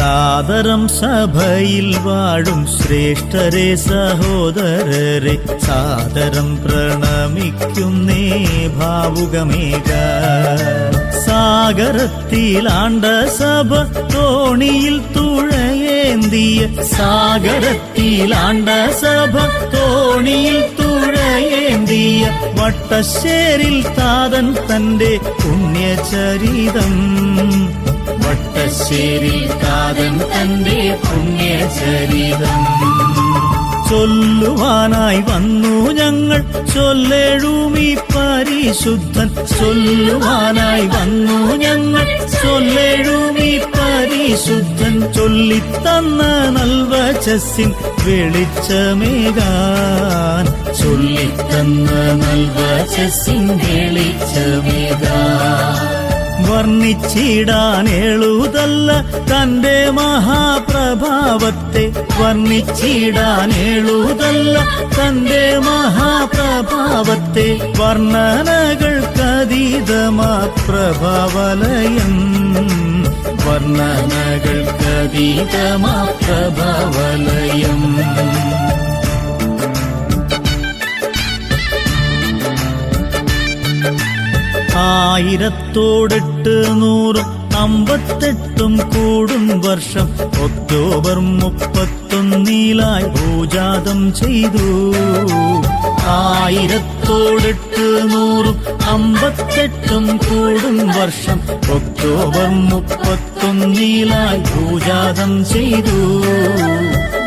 സാദരം സഭയിൽ വാഴും ശ്രേഷ്ഠരെ സഹോദരരെ സാദരം പ്രണമിക്കുന്നേ ഭാവുകമേക. സാഗരത്തിലാണ്ട സഭ തോണിയിൽ തുഴയേന്തിയ സാഗരത്തിലാണ്ട സഭ തോണിയിൽ തുഴയേന്തിയ വട്ടശ്ശേരിൽ താതൻ തന്റെ പുണ്യചരിതം വട്ടശ്ശേരിൽ താതൻ തന്റെ പുണ്യചരിതം ചൊല്ലുവാനായി വന്നു ഞങ്ങൾ ചൊല്ലേഴുമീ പരിശുദ്ധൻ ചൊല്ലുവാനായി വന്നു ഞങ്ങൾ ചൊല്ലേഴുമീ പരിശുദ്ധൻ ചൊല്ലിത്തന്ന നൽവചസ്സിൻ വെളിച്ചമേകാൻ ചൊല്ലിത്തന്ന നൽവചസ്സിൻ വെളിച്ചമേകാൻ വർണ്ണിച്ചിടാൻ എഴുതല്ല തന്റെ മഹാപ്രഭാവത്തെ വർണ്ണിച്ചിടാൻ എഴുതല്ല തന്റെ മഹാപ്രഭാവത്തെ വർണ്ണനകൾക്കതീതമാ പ്രഭാവലയം വർണ്ണനകൾക്കതീതമാ പ്രഭാവലയം. ആയിരത്തോടെട്ട് 158 കൂടും വർഷം ഒക്ടോബർ 31 ഭൂജാതം ചെയ്തു. ആയിരത്തോടെട്ട് 158 കൂടും വർഷം ഒക്ടോബർ 31 ഭൂജാതം ചെയ്തു.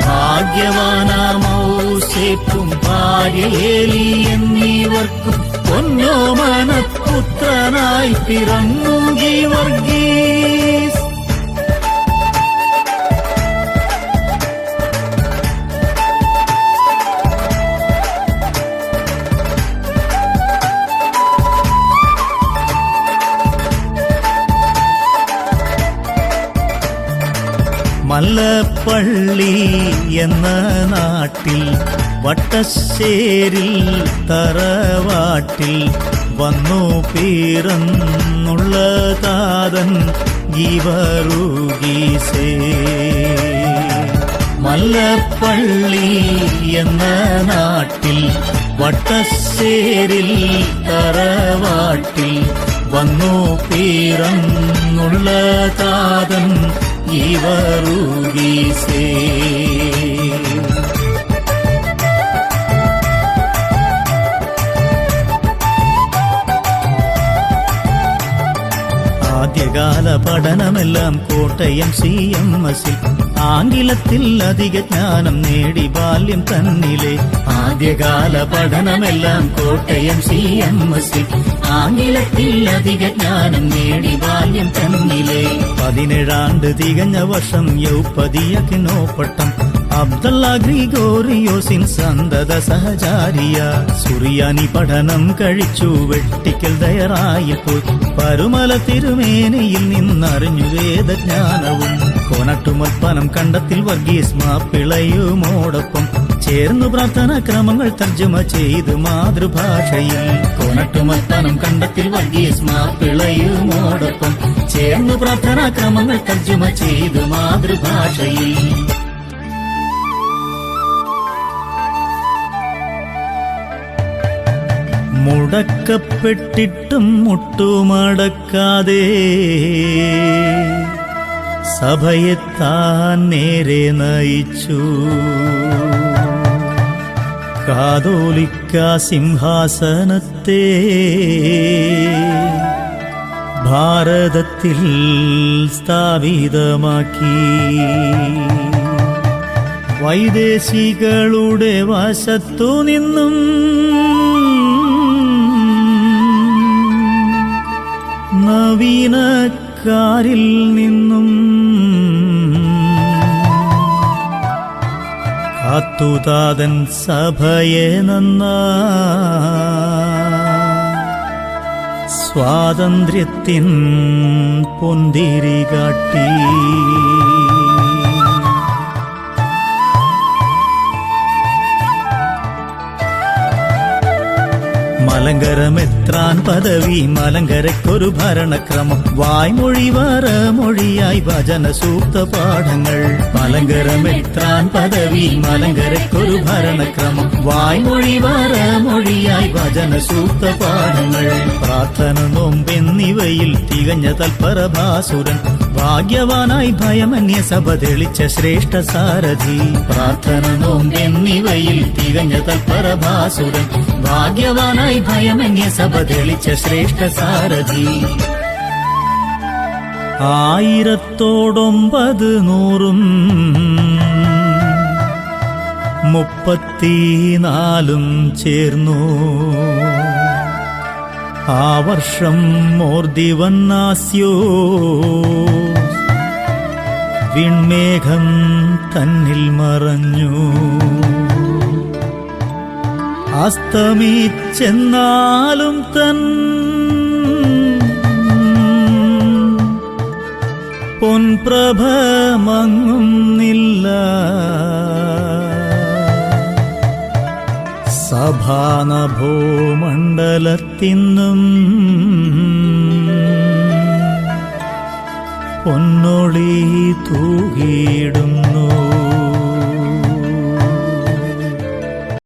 ഭാഗ്യവാനാമൗസേപ്പും ഭാര്യ ഏലി എന്നിവർക്കും പൊന്നോമനപുത്രനായി പിറന്നു ഗീവർഗീസ്. മല്ലപ്പള്ളി എന്ന നാട്ടിൽ വട്ടശ്ശേരിൽ തറവാട്ടിൽ വന്നു പിറന്നുള്ള താതൻ ഗീവർഗീസേ. മല്ലപ്പള്ളി എന്ന നാട്ടിൽ വട്ടശ്ശേരിൽ തറവാട്ടിൽ വന്നു പിറന്നുള്ള താതൻ ഗീവർഗീസേ. ആദ്യകാല പഠനമെല്ലാം കോട്ടയം CMS-ൽ ആംഗലത്തിൽ അധിക ജ്ഞാനം നേടി ബാല്യം തന്നിലെ. ആദ്യകാല പഠനമെല്ലാം കോട്ടയം CMS-ൽ ആംഗലത്തിൽ അധിക ജ്ഞാനം നേടി ബാല്യം തന്നിലെ. 17 തികഞ്ഞ വർഷം യൗപ്പതിയക്കിനോപ്പട്ടം അബ്ദുള്ള ഗ്രിഗോറിയോസിൻ സന്തത സഹചാരിയ. സുറിയാനി പഠനം കഴിച്ചു വെട്ടിക്കൽ തയ്യാറായപ്പോൾ പരുമല തിരുമേനയിൽ നിന്നറിഞ്ഞു വേദജ്ഞാനവും. കോനട്ടുമൽപ്പനം കണ്ടത്തിൽ വർഗീസ് മാപ്പിളയുമോടൊപ്പം ചേർന്നു പ്രാർത്ഥനാ ക്രമങ്ങൾ തർജ്ജമ ചെയ്ത് മാതൃഭാഷയിൽ. കോനട്ടുമൽപ്പനം കണ്ടത്തിൽ വർഗീസ് മാപ്പിളയുമോടൊപ്പം ചേർന്നു പ്രാർത്ഥനാ ക്രമങ്ങൾ തർജ്ജമ ചെയ്ത് മാതൃഭാഷയിൽ. മുടക്കപ്പെട്ടിട്ടും മുട്ടുമടക്കാതെ സഭയെ താൻ നേരെ നയിച്ചു. കാതോലിക്ക സിംഹാസനത്തെ ഭാരതത്തിൽ സ്ഥാപിതമാക്കി. വൈദേശികളുടെ വശത്തു നിന്നും നവീനക്കാരിൽ നിന്നും കാത്തുതാതൻ സഭയെ സ്വാതന്ത്ര്യത്തിൻ പൊന്തിരി കാട്ടി. മലങ്കരമെത്തി മലങ്കരമെത്രാൻ പദവി മലങ്കരയ്ക്കൊരു ഭരണക്രമം വായ്മൊഴി വരമൊഴിയായി വചന സൂക്ത പാഠങ്ങൾ മലങ്കരമെത്രാൻ പദവി മലങ്കരയ്ക്കൊരു ഭരണക്രമം വായ്മൊഴി വരമൊഴിയായി വചന സൂക്ത പാഠങ്ങൾ പ്രാർത്ഥന നോമ്പെന്നിവയിൽ തികഞ്ഞ തൽപരഭാസുരൻ ഭാഗ്യവാനായി ഭയമന്യ സഭ തെളിച്ച ശ്രേഷ്ഠ സാരഥി പ്രാർത്ഥന നോമ്പെന്നിവയിൽ തികഞ്ഞ തൽപരഭാസുരൻ ഭാഗ്യവാനായി ഭയമന്യ സഭ തെളിച്ച ശ്രേഷ്ഠ സാരഥി 1000 34 ചേർന്നു ആ വർഷം മോർദിവന്നാസ്യോ വിൺമേഘം തന്നിൽ മറഞ്ഞു അസ്തമിച്ചെന്നാലും തൻ പൊൻപ്രഭ മങ്ങുന്നില്ല സഭാനഭോമണ്ഡലത്തിന്നും പൊന്നൊളി തൂകിയിടുന്നു